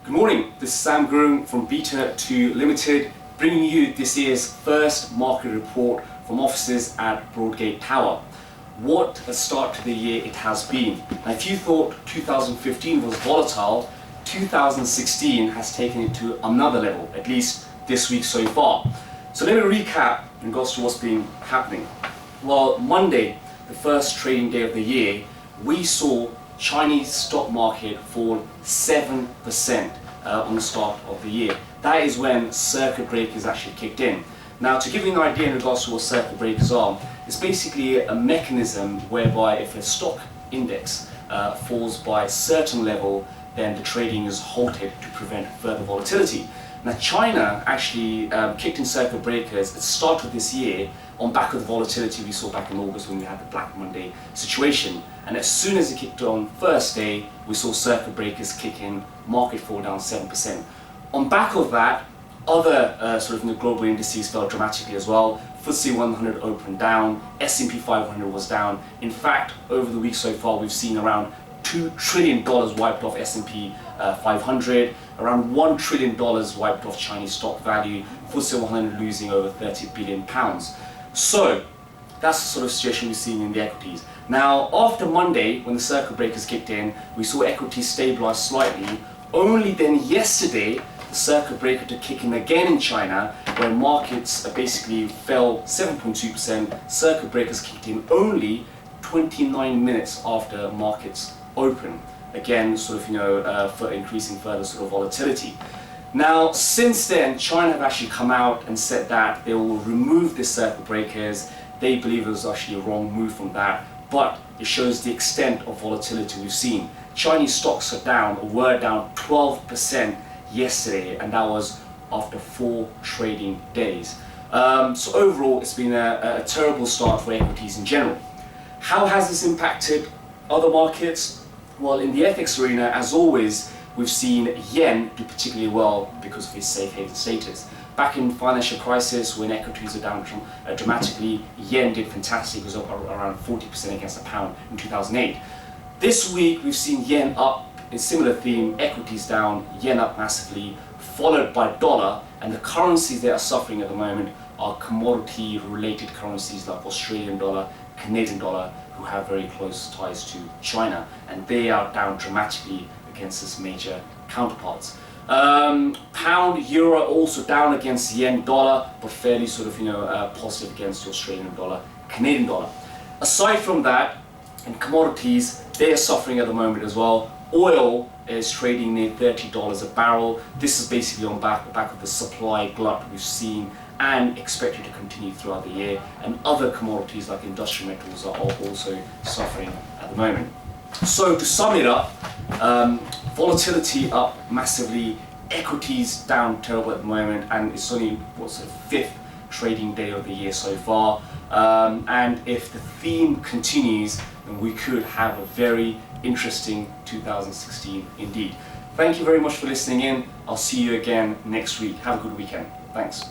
Good morning, this is Sam Gurung from Beta to Limited, bringing you this year's first market report from offices at Broadgate Tower. What a start to the year it has been. Now, if you thought 2015 was volatile, 2016 has taken it to another level, at least this week so far. So let me recap in regards to what's been happening. Well, Monday, the first trading day of the year, we saw Chinese stock market fall 7% on the start of the year. That is when circuit breakers actually kicked in. Now, to give you an idea in regards to what circuit breakers are, it's basically a mechanism whereby if a stock index falls by a certain level, then the trading is halted to prevent further volatility. Now, China actually kicked in circuit breakers at the start of this year on back of the volatility we saw back in August when we had the Black Monday situation. And as soon as it kicked on first day, we saw circuit breakers kick in, market fall down 7%. On back of that, other global indices fell dramatically as well. FTSE 100 opened down, S&P 500 was down. In fact, over the week so far, we've seen around $2 trillion wiped off S&P 500, around $1 trillion wiped off Chinese stock value, FTSE 100 losing over £30 billion. So that's the sort of situation we're seeing in the equities. Now, after Monday, when the circuit breakers kicked in, we saw equities stabilize slightly. Only then yesterday, the circuit breaker to kick in again in China, where markets basically fell 7.2%. Circuit breakers kicked in only 29 minutes after markets open. Again, for increasing further volatility. Now, since then, China have actually come out and said that they will remove the circuit breakers. They believe it was actually a wrong move from that, but it shows the extent of volatility we've seen. Chinese stocks are down, or were down 12% yesterday, and that was after 4 trading days. So overall, it's been a terrible start for equities in general. How has this impacted other markets? Well, in the FX arena, as always, we've seen yen do particularly well because of its safe haven status. Back in financial crisis, when equities are down dramatically, yen did fantastic. It was up around 40% against the pound in 2008. This week, we've seen yen up, a similar theme, equities down, yen up massively, followed by dollar, and the currencies that are suffering at the moment are commodity-related currencies like Australian dollar, Canadian dollar, who have very close ties to China, and they are down dramatically against its major counterparts. Pound, euro also down against yen, dollar, but fairly positive against the Australian dollar, Canadian dollar. Aside from that, in commodities, they are suffering at the moment as well. Oil is trading near $30 a barrel. This is basically on back of the supply glut we've seen and expected to continue throughout the year. And other commodities like industrial metals are also suffering at the moment. So to sum it up, volatility up massively, equities down terrible at the moment, and it's only fifth trading day of the year so far. And if the theme continues, then we could have a very interesting 2016 indeed. Thank you very much for listening in. I'll see you again next week. Have a good weekend. Thanks.